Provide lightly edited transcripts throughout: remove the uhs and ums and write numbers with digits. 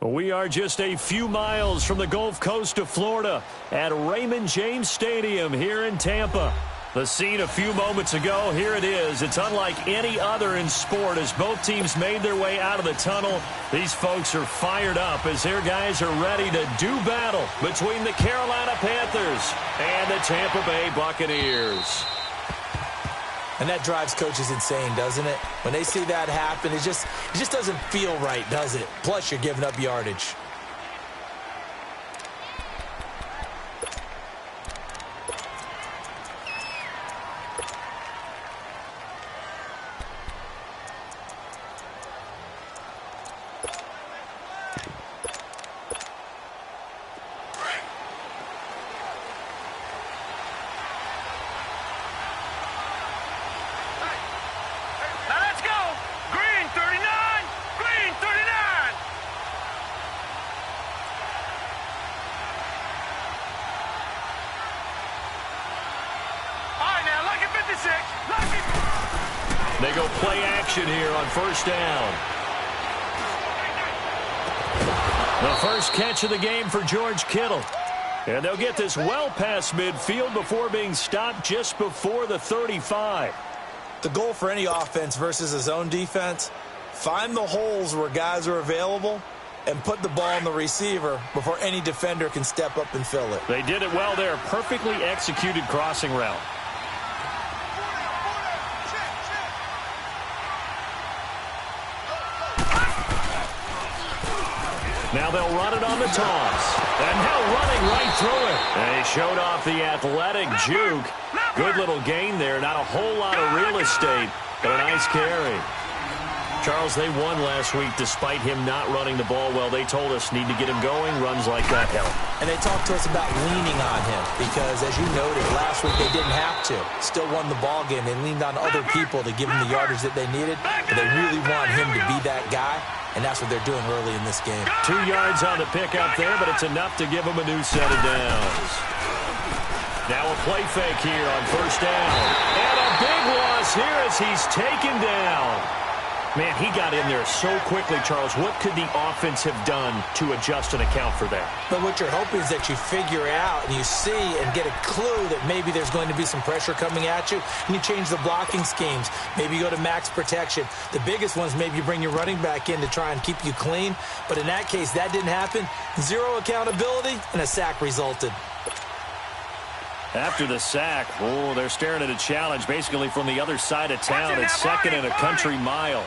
We are just a few miles from the Gulf Coast of Florida at Raymond James Stadium here in Tampa. The scene a few moments ago, here it is. It's unlike any other in sport as both teams made their way out of the tunnel. These folks are fired up as their guys are ready to do battle between the Carolina Panthers and the Tampa Bay Buccaneers. And that drives coaches insane, doesn't it? When they see that happen, it just doesn't feel right, does it? Plus, you're giving up yardage. They go play action here on first down. The first catch of the game for George Kittle. And they'll get this well past midfield before being stopped just before the 35. The goal for any offense versus a zone defense, find the holes where guys are available and put the ball on the receiver before any defender can step up and fill it. They did it well there. Perfectly executed crossing route. Now they'll run it on the toss. And now running right through it. And he showed off the athletic juke. Good little gain there. Not a whole lot of real estate, but a nice carry. Charles, they won last week despite him not running the ball well. They told us need to get him going. Runs like that help. And they talked to us about leaning on him because, as you noted, last week they didn't have to. Still won the ball game. They leaned on other people to give him the yardage that they needed. But they really want him to be that guy, and that's what they're doing early in this game. 2 yards on the pickup there, but it's enough to give him a new set of downs. Now a play fake here on first down. And a big loss here as he's taken down. Man, he got in there so quickly, Charles. What could the offense have done to adjust and account for that? But what you're hoping is that you figure out and you see and get a clue that maybe there's going to be some pressure coming at you, and you change the blocking schemes. Maybe you go to max protection. The biggest ones, maybe you bring your running back in to try and keep you clean. But in that case, that didn't happen. Zero accountability, and a sack resulted. After the sack, they're staring at a challenge basically from the other side of town. It's second and a country mile.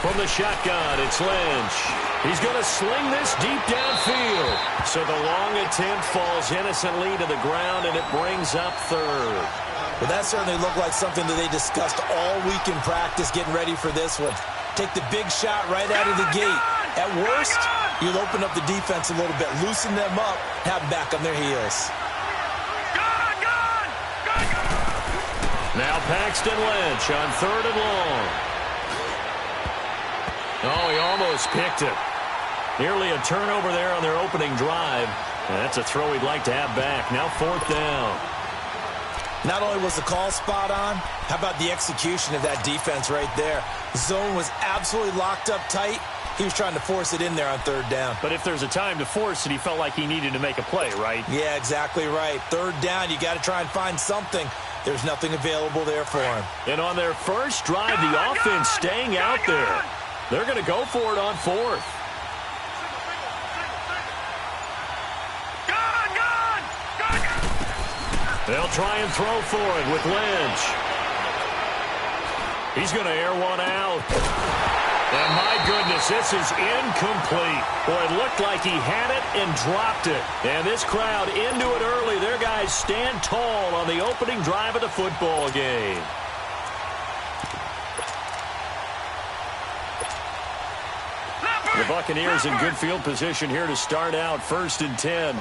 From the shotgun, it's Lynch. He's going to sling this deep downfield. So the long attempt falls innocently to the ground, and it brings up third. Well, that certainly looked like something that they discussed all week in practice getting ready for this one. Take the big shot right out of the gate. At worst, you'll open up the defense a little bit, loosen them up, have them back on their heels. Now Paxton Lynch on third and long. Oh, he almost picked it. Nearly a turnover there on their opening drive. And that's a throw he'd like to have back. Now fourth down. Not only was the call spot on, how about the execution of that defense right there? Zone was absolutely locked up tight. He was trying to force it in there on third down. But if there's a time to force it, he felt like he needed to make a play, right? Yeah, exactly right. Third down, you got to try and find something. There's nothing available there for him. And on their first drive, the offense staying out there. They're going to go for it on fourth. They'll try and throw for it with Lynch. He's going to air one out. And my goodness, this is incomplete. Boy, it looked like he had it and dropped it. And this crowd into it early. Their guys stand tall on the opening drive of the football game. The Buccaneers in good field position here to start out first and 10.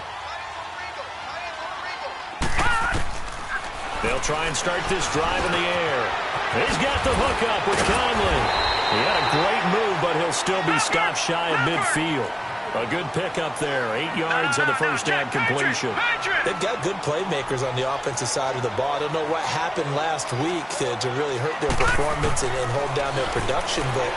They'll try and start this drive in the air. He's got the hook up with Conley. He had a great move, but he'll still be stopped shy of midfield. A good pickup there. 8 yards on the first down completion. They've got good playmakers on the offensive side of the ball. I don't know what happened last week to really hurt their performance and hold down their production, but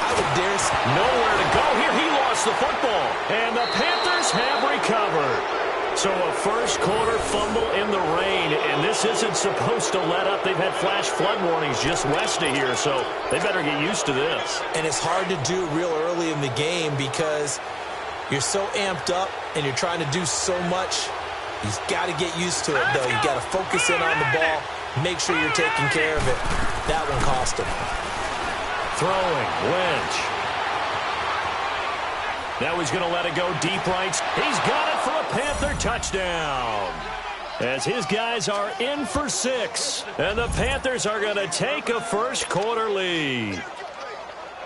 I would dare say nowhere to go here. He lost the football, and the Panthers have recovered. So a first quarter fumble in the rain, and this isn't supposed to let up. They've had flash flood warnings just west of here, so they better get used to this. And it's hard to do real early in the game because you're so amped up and you're trying to do so much. You've got to get used to it, though. You've got to focus in on the ball, make sure you're taking care of it. That one cost him. Throwing, Lynch. Now he's going to let it go deep right. He's got it for a Panther touchdown. As his guys are in for 6. And the Panthers are going to take a first quarter lead.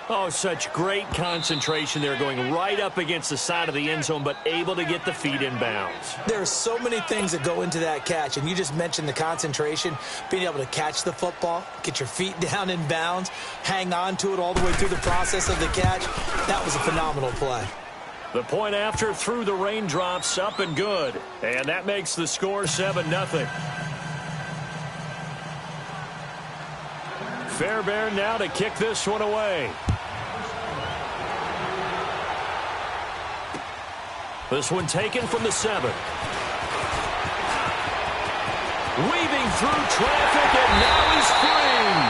Oh, such great concentration there, going right up against the side of the end zone, but able to get the feet in bounds. There are so many things that go into that catch, and you just mentioned the concentration, being able to catch the football, get your feet down in bounds, hang on to it all the way through the process of the catch. That was a phenomenal play. The point after through the raindrops, up and good. And that makes the score 7-0. Fairbairn now to kick this one away. This one taken from the 7. Weaving through traffic, and now he's free.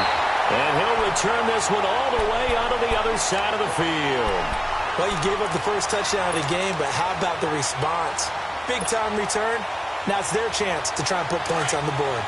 And he'll return this one all the way onto the other side of the field. Well, you gave up the first touchdown of the game, but how about the response? Big-time return, Now it's their chance to try and put points on the board.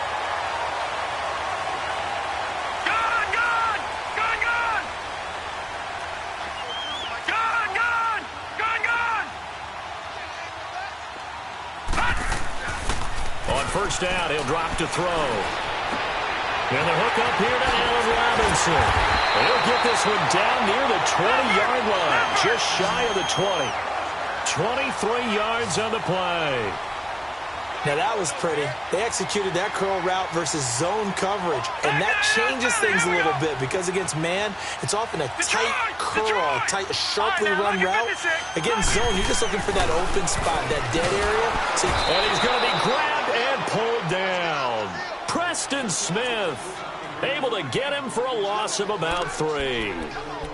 First down, he'll drop to throw. And the hook up here to Allen Robinson. He'll get this one down near the 20-yard line, just shy of the 20. 23 yards on the play. Now that was pretty. They executed that curl route versus zone coverage, and that changes things a little bit because against man, it's often a tight curl, a sharply run route. Against zone, you're just looking for that open spot, that dead area. And he's going to be grabbed and pulled down. Preston Smith able to get him for a loss of about 3.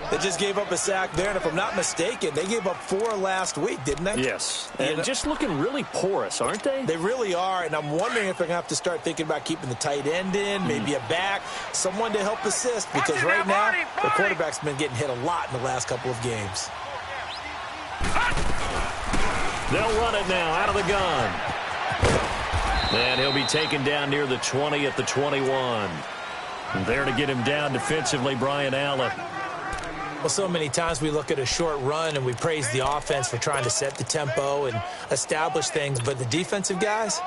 They just gave up a sack there, and if I'm not mistaken, they gave up 4 last week, didn't they? Yes, and just looking really porous, aren't they? They really are, and I'm wondering if they're going to have to start thinking about keeping the tight end in, maybe a back, someone to help assist, because right now, the quarterback's been getting hit a lot in the last couple of games. They'll run it now out of the gun. And he'll be taken down near the 20 at the 21. And there to get him down defensively, Brian Allen. Well, so many times we look at a short run and we praise the offense for trying to set the tempo and establish things, but the defensive guys,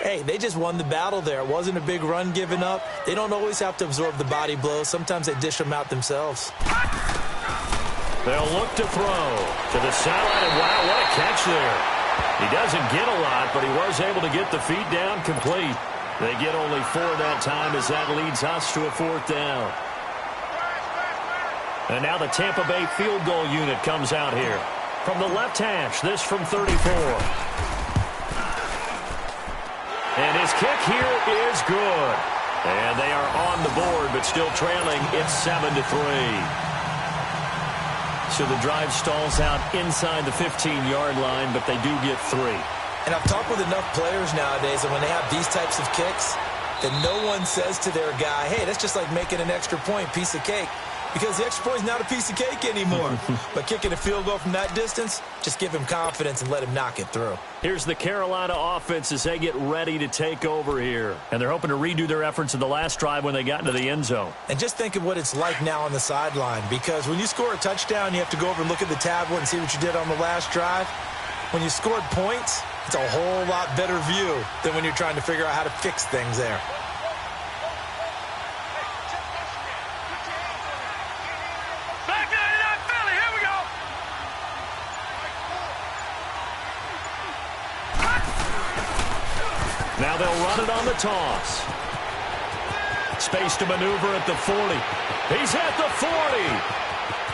hey, they just won the battle there. It wasn't a big run given up. They don't always have to absorb the body blows. Sometimes they dish them out themselves. They'll look to throw to the sideline, and wow, what a catch there. He doesn't get a lot, but he was able to get the feet down complete. They get only 4 that time as that leads us to a 4th down. And now the Tampa Bay field goal unit comes out here. From the left hash, this from 34. And his kick here is good. And they are on the board, but still trailing. It's 7-3. So the drive stalls out inside the 15-yard line, but they do get 3. And I've talked with enough players nowadays that when they have these types of kicks, that no one says to their guy, hey, that's just like making an extra point, piece of cake. Because the extra point is not a piece of cake anymore. But kicking a field goal from that distance, just give him confidence and let him knock it through. Here's the Carolina offense as they get ready to take over here. And they're hoping to redo their efforts in the last drive when they got into the end zone. And just think of what it's like now on the sideline. Because when you score a touchdown, you have to go over and look at the tablet and see what you did on the last drive. When you scored points, it's a whole lot better view than when you're trying to figure out how to fix things there. Now they'll run it on the toss. Space to maneuver at the 40. He's at the 40.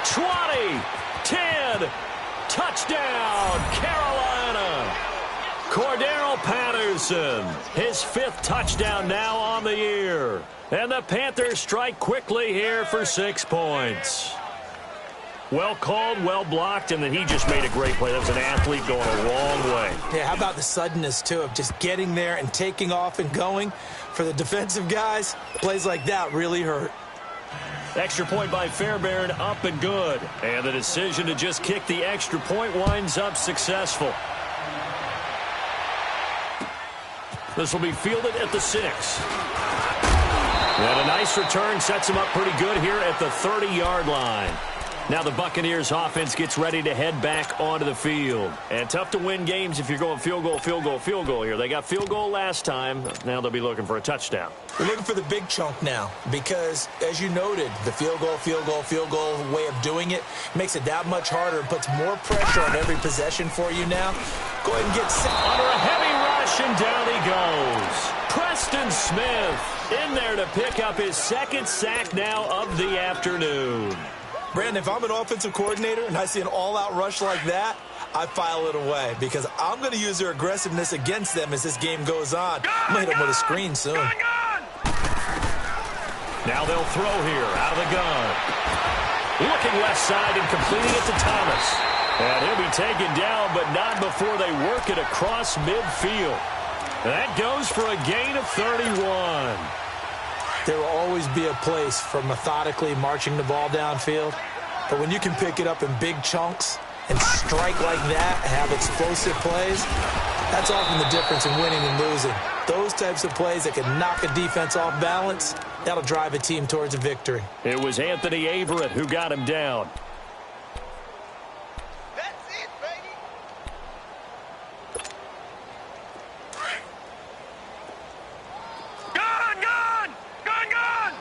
20. 10. Touchdown, Carolina. Cordero Patterson, his 5th touchdown now on the year. And the Panthers strike quickly here for 6 points. Well called, well blocked, and then he just made a great play. That was an athlete going a long way. Yeah, how about the suddenness, too, of just getting there and taking off and going? For the defensive guys, plays like that really hurt. Extra point by Fairbairn, up and good. And the decision to just kick the extra point winds up successful. This will be fielded at the 6. And a nice return sets him up pretty good here at the 30-yard line. Now the Buccaneers offense gets ready to head back onto the field. And tough to win games if you're going field goal, field goal, field goal here. They got field goal last time. Now they'll be looking for a touchdown. They're looking for the big chunk now because, as you noted, the field goal way of doing it makes it that much harder and puts more pressure on every possession for you now. Go ahead and get set. Under a heavy rush, and down he goes. Preston Smith in there to pick up his 2nd sack now of the afternoon. Brandon, if I'm an offensive coordinator and I see an all-out rush like that, I file it away because I'm going to use their aggressiveness against them as this game goes on. I'm going to hit them with a screen soon. Now they'll throw here out of the gun. Looking left side and completing it to Thomas. And he'll be taken down, but not before they work it across midfield. That goes for a gain of 31. There will always be a place for methodically marching the ball downfield. But when you can pick it up in big chunks and strike like that, have explosive plays, that's often the difference in winning and losing. Those types of plays that can knock a defense off balance, that'll drive a team towards a victory. It was Anthony Averett who got him down. That's it, baby. Gone, gone! Gone, gone!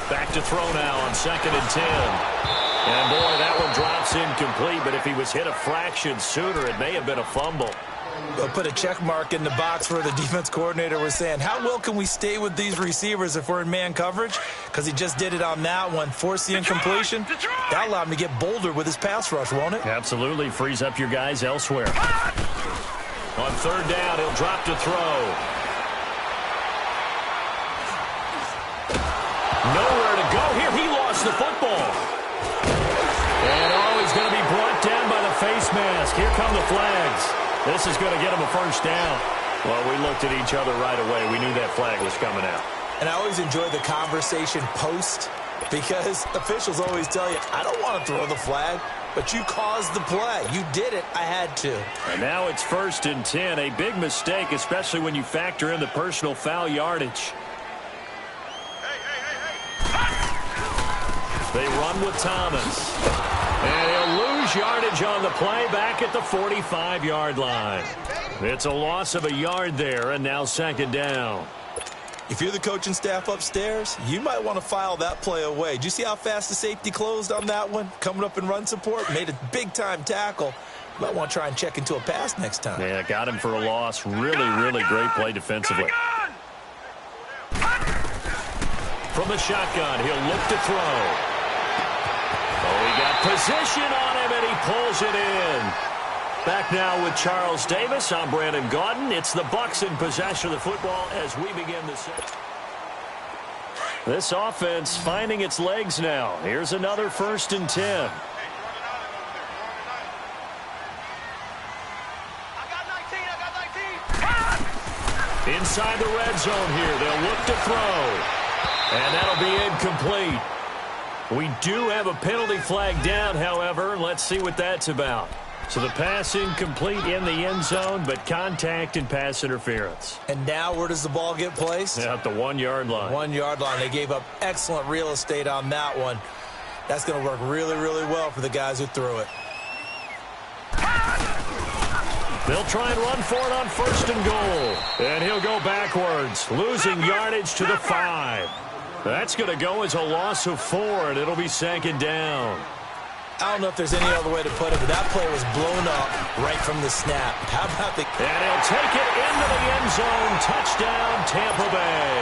Back to throw now on 2nd and 10. And, boy, that one drops incomplete, but if he was hit a fraction sooner, it may have been a fumble. They'll put a check mark in the box where the defense coordinator was saying, how well can we stay with these receivers if we're in man coverage? Because he just did it on that one, forced the incompletion. That allowed him to get bolder with his pass rush, won't it? Absolutely. Frees up your guys elsewhere. On 3rd down, he'll drop to throw. Nowhere to go here. He lost the football. And, he's going to be brought down by the face mask. Here come the flags. This is going to get him a first down. Well, we looked at each other right away. We knew that flag was coming out. And I always enjoy the conversation post because officials always tell you, I don't want to throw the flag, but you caused the play. You did it. I had to. And now it's 1st and 10. A big mistake, especially when you factor in the personal foul yardage. They run with Thomas. And he'll lose yardage on the play back at the 45-yard line. It's a loss of a yard there, and now 2nd down. If you're the coaching staff upstairs, you might want to file that play away. Do you see how fast the safety closed on that one? Coming up in run support, made a big-time tackle. You might want to try and check into a pass next time. Yeah, got him for a loss. Really, really great play defensively. From the shotgun, he'll look to throw. Oh, he got position on him, and he pulls it in. Back now with Charles Davis. I'm Brandon Gaudin. It's the Bucs in possession of the football as we begin the second. This offense finding its legs now. Here's another 1st and 10. Inside the red zone here. They'll look to throw. And that'll be incomplete. We do have a penalty flag down, however. Let's see what that's about. So the pass incomplete in the end zone, but contact and pass interference. And now where does the ball get placed? At the 1-yard line. 1-yard line. They gave up excellent real estate on that one. That's going to work really, really well for the guys who threw it. They'll try and run for it on 1st and goal. And he'll go backwards, losing yardage to the 5. That's going to go as a loss of 4, and it'll be 2nd down. I don't know if there's any other way to put it, but that play was blown up right from the snap. How about the... And he'll take it into the end zone. Touchdown, Tampa Bay.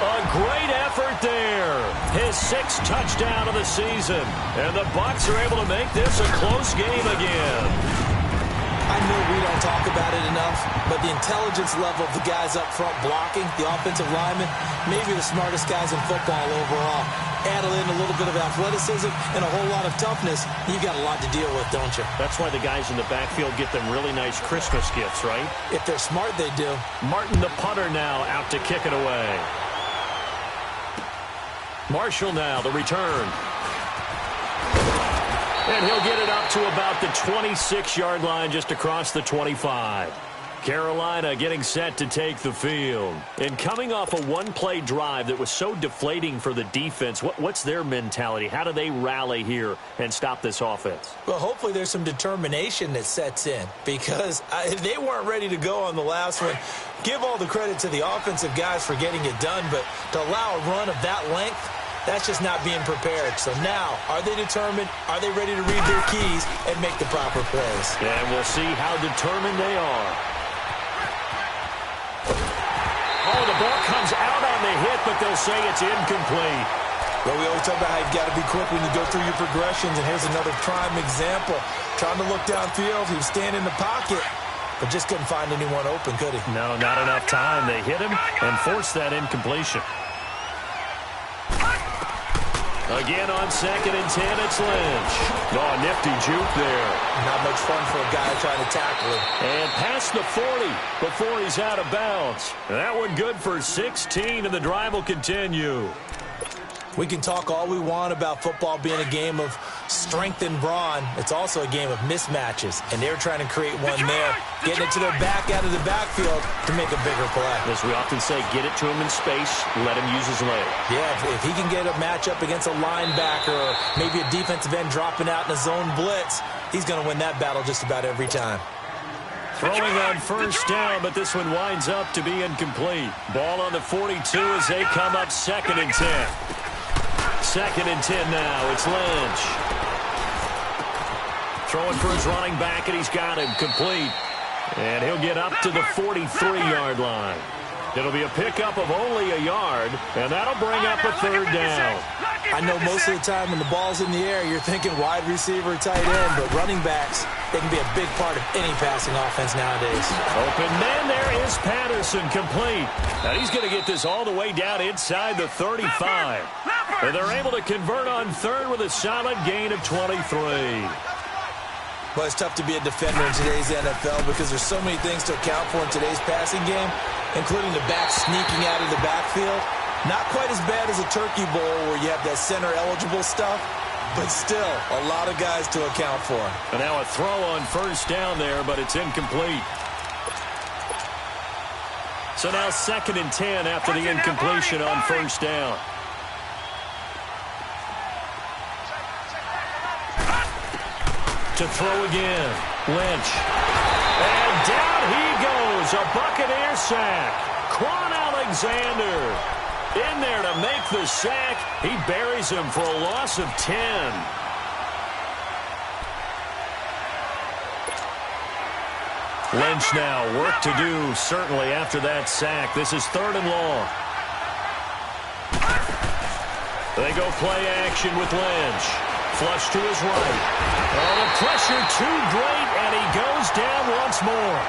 A great effort there. His 6th touchdown of the season. And the Bucs are able to make this a close game again. I know we don't talk about it enough, but the intelligence level of the guys up front blocking, the offensive linemen, maybe the smartest guys in football overall. Add in a little bit of athleticism and a whole lot of toughness, you got a lot to deal with, don't you? That's why the guys in the backfield get them really nice Christmas gifts, right? If they're smart, they do. Martin, the punter, now out to kick it away. Marshall now, the return. And he'll get it up to about the 26-yard line, just across the 25. Carolina getting set to take the field. And coming off a one-play drive that was so deflating for the defense, what's their mentality? How do they rally here and stop this offense? Well, hopefully there's some determination that sets in because they weren't ready to go on the last one. Give all the credit to the offensive guys for getting it done, but to allow a run of that length, that's just not being prepared. So now, are they determined? Are they ready to read their keys and make the proper plays? And we'll see how determined they are. Oh, the ball comes out on the hit, but they'll say it's incomplete. Well, we always talk about how you've got to be quick when you go through your progressions, and here's another prime example. Trying to look downfield, he was standing in the pocket, but just couldn't find anyone open, could he? No, not enough time. They hit him and forced that incompletion. Again on 2nd and 10, it's Lynch. Oh, nifty juke there. Not much fun for a guy trying to tackle him. And past the 40 before he's out of bounds. That one good for 16, and the drive will continue. We can talk all we want about football being a game of strength and brawn. It's also a game of mismatches, and they're trying to create one there, getting it to their back out of the backfield to make a bigger play. As we often say, get it to him in space, let him use his leg. Yeah, if he can get a matchup against a linebacker or maybe a defensive end dropping out in a zone blitz, he's going to win that battle just about every time. Throwing on first down, but this one winds up to be incomplete. Ball on the 42 as they come up 2nd and 10. 2nd and 10 now. It's Lynch. Throwing for his running back, and he's got him complete. And he'll get up to the 43-yard line. It'll be a pickup of only a yard, and that'll bring up a 3rd down. I know most of the time when the ball's in the air, you're thinking wide receiver, tight end, but running backs, they can be a big part of any passing offense nowadays. Open man, there is Patterson, complete. Now he's going to get this all the way down inside the 35. And they're able to convert on 3rd with a solid gain of 23. Well, it's tough to be a defender in today's NFL because there's so many things to account for in today's passing game, including the back sneaking out of the backfield. Not quite as bad as a turkey bowl where you have that center-eligible stuff, but still a lot of guys to account for. And now a throw on first down there, but it's incomplete. So now 2nd and 10 after the incompletion on first down. To throw again, Lynch. And down he goes, a Buccaneer sack. Quan Alexander in there to make the sack. He buries him for a loss of 10. Lynch now, work to do, certainly, after that sack. This is 3rd and long. They go play action with Lynch. Flush to his right. Oh, the pressure too great, and he goes down once more.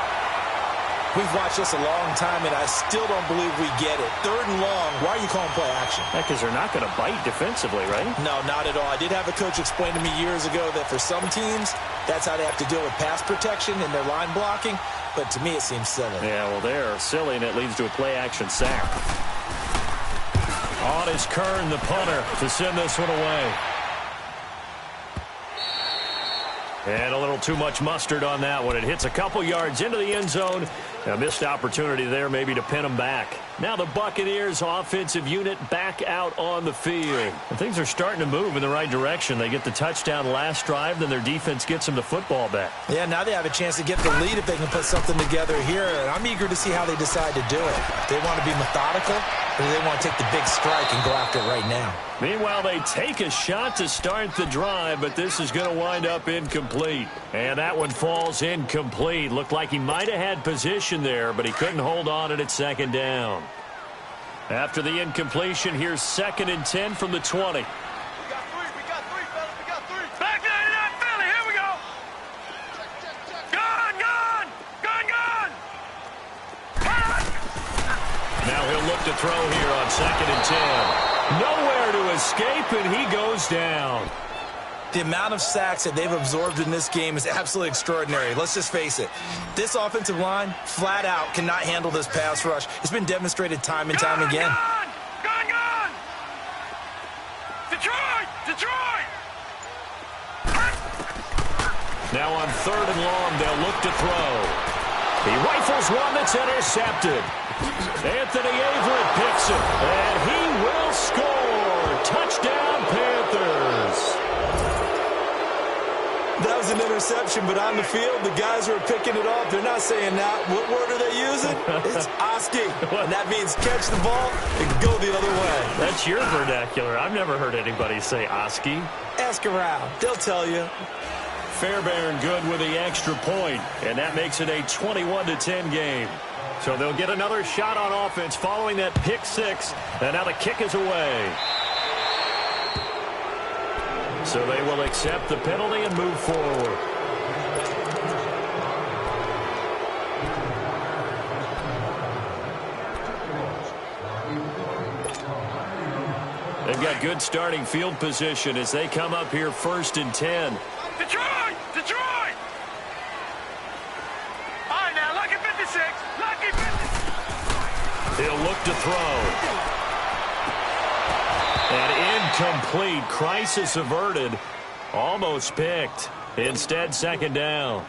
We've watched this a long time, and I still don't believe we get it. 3rd and long, why are you calling play action? Because they're not going to bite defensively, right? No, not at all. I did have a coach explain to me years ago that for some teams, that's how they have to deal with pass protection and their line blocking, but to me it seems silly. Yeah, well, they're silly, and it leads to a play-action sack. On is Kern, the punter, to send this one away. And a little too much mustard on that one. It hits a couple yards into the end zone. A missed opportunity there maybe to pin them back. Now the Buccaneers offensive unit back out on the field. And things are starting to move in the right direction. They get the touchdown last drive, then their defense gets them the football back. Yeah, now they have a chance to get the lead if they can put something together here. And I'm eager to see how they decide to do it. They want to be methodical, or do they want to take the big strike and go after it right now? Meanwhile, they take a shot to start the drive, but this is going to wind up incomplete. And that one falls incomplete. Looked like he might have had position there, but he couldn't hold on at 2nd down. After the incompletion, here's 2nd and 10 from the 20. We got three, fellas. We got three. Back there in that Philly. Here we go. Gone. Now he'll look to throw here on 2nd and 10. Nowhere to escape, and he goes down. The amount of sacks that they've absorbed in this game is absolutely extraordinary. Let's just face it. This offensive line, flat out, cannot handle this pass rush. It's been demonstrated time and time again. Gone. Detroit. Now on 3rd and long, they'll look to throw. He rifles one that's intercepted. Anthony Averett picks it, and he will score. Touchdown, Panthers. That was an interception, but on the field, the guys who are picking it off, they're not saying that. What word are they using? It's Oski, and that means catch the ball and go the other way. That's your vernacular. I've never heard anybody say Oski. Ask around. They'll tell you. Fairbairn good with the extra point, and that makes it a 21-10 game. So they'll get another shot on offense following that pick six, and now the kick is away. So they will accept the penalty and move forward. They've got good starting field position as they come up here 1st and 10. Detroit. All right, now, lucky 56. Lucky 56. He'll look to throw. And incomplete. Crisis averted. Almost picked. Instead, second down.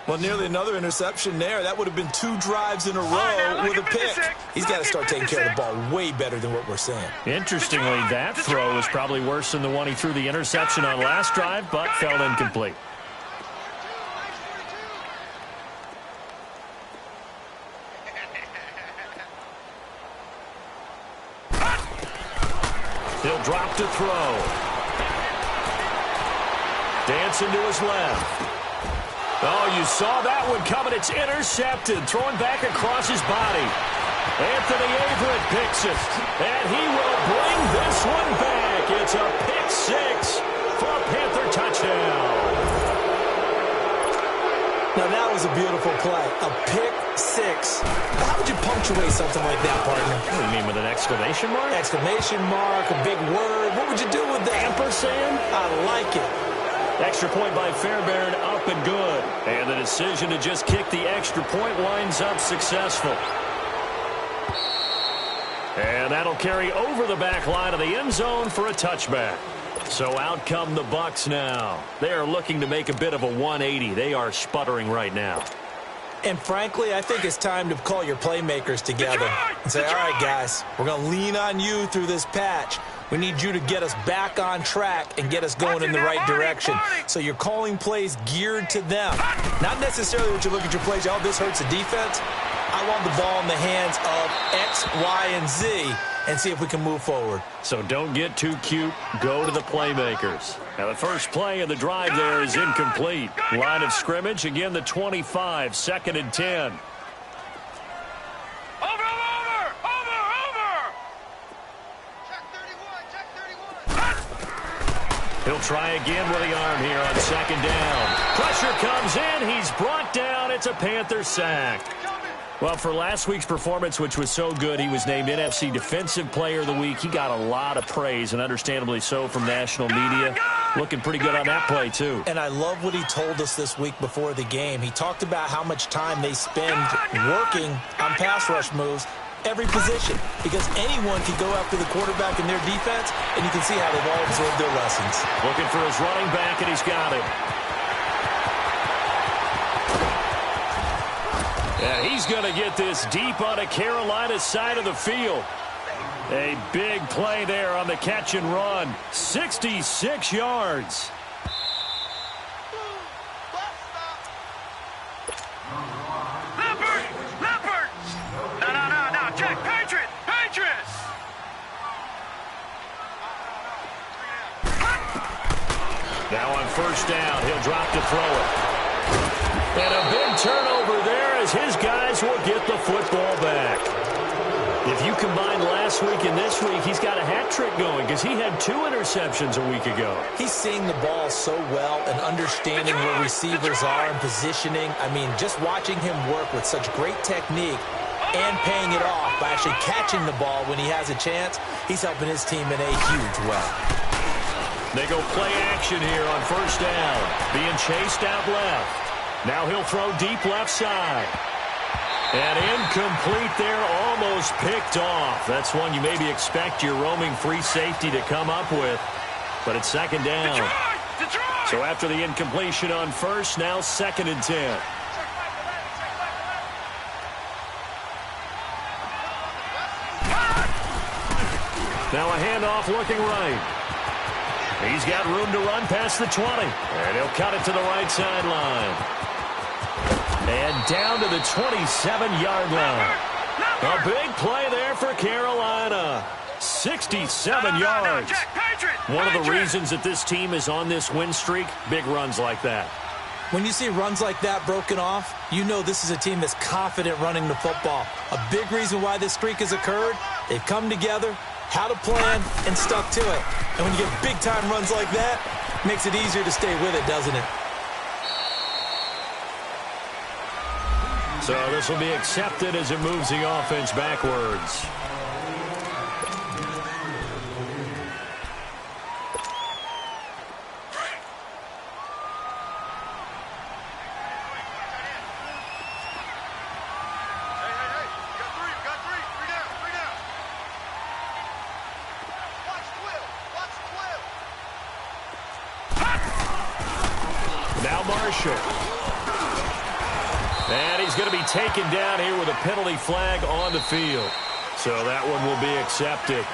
Well, nearly another interception there. That would have been 2 drives in a row with a pick. He's got to start taking care of the ball way better than what we're seeing. Interestingly, that throw was probably worse than the one he threw the interception on last drive, but fell incomplete. He'll drop to throw. Dancing to his left. Oh, you saw that one coming. It's intercepted. Throwing back across his body. Anthony Averett picks it. And he will bring this one back. It's a pick 6 for a Panther touchdown. Now, that was a beautiful play. A pick 6. How would you punctuate something like that, partner? What do you mean, with an exclamation mark? Exclamation mark, a big word. What would you do with that? Ampersand? I like it. Extra point by Fairbairn, up and good. And the decision to just kick the extra point winds up successful. And that'll carry over the back line of the end zone for a touchback. So out come the Bucs now. They are looking to make a bit of a 180. They are sputtering right now. And frankly, I think it's time to call your playmakers together and say, all right, guys, we're going to lean on you through this patch. We need you to get us back on track and get us going in the right direction. So you're calling plays geared to them. Not necessarily that you look at your plays, oh, this hurts the defense. I want the ball in the hands of X, Y, and Z and see if we can move forward. So don't get too cute. Go to the playmakers. Now, the first play of the drive there is incomplete. Line of scrimmage, again, the 25, 2nd and 10. He'll try again with the arm here on 2nd down. Pressure comes in. He's brought down. It's a Panther sack. Well, for last week's performance, which was so good, he was named NFC Defensive Player of the Week. He got a lot of praise, and understandably so, from national media. Looking pretty good on that play, too. And I love what he told us this week before the game. He talked about how much time they spend working on pass rush moves, every position, because anyone can go after the quarterback in their defense, and you can see how they've all absorbed their lessons. Looking for his running back, and he's got him. And he's going to get this deep on a Carolina side of the field. A big play there on the catch and run. 66 yards. Now on 1st down, he'll drop to throw it. And a big turnover there as his guys will get the football back. If you combine last week and this week, he's got a hat trick going because he had 2 interceptions a week ago. He's seeing the ball so well and understanding where receivers are and positioning. I mean, just watching him work with such great technique and paying it off by actually catching the ball when he has a chance, he's helping his team in a huge way. They go play action here on 1st down. Being chased out left. Now he'll throw deep left side. And incomplete there, almost picked off. That's one you maybe expect your roaming free safety to come up with. But it's 2nd down. So after the incompletion on 1st, now 2nd and 10. Now a handoff looking right. He's got room to run past the 20. And he'll cut it to the right sideline. And down to the 27-yard line. A big play there for Carolina. 67 yards. One of the reasons that this team is on this win streak, big runs like that. When you see runs like that broken off, you know this is a team that's confident running the football. A big reason why this streak has occurred, they've come together, had a plan, and stuck to it. And when you get big-time runs like that, it makes it easier to stay with it, doesn't it? So this will be accepted as it moves the offense backwards. official. And he's going to be taken down here with a penalty flag on the field. So that one will be accepted.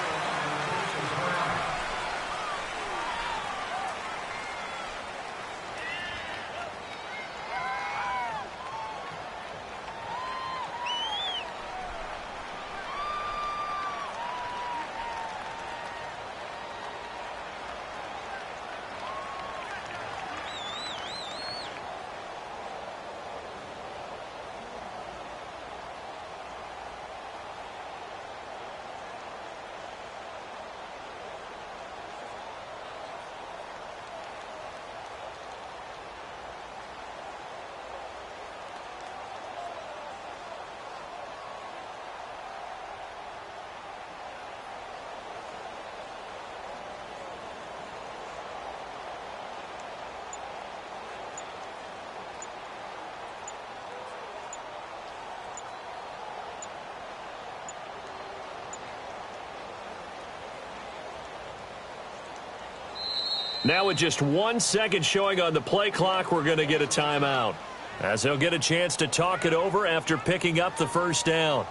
Now with just 1 second showing on the play clock, we're going to get a timeout, as they'll get a chance to talk it over after picking up the first down.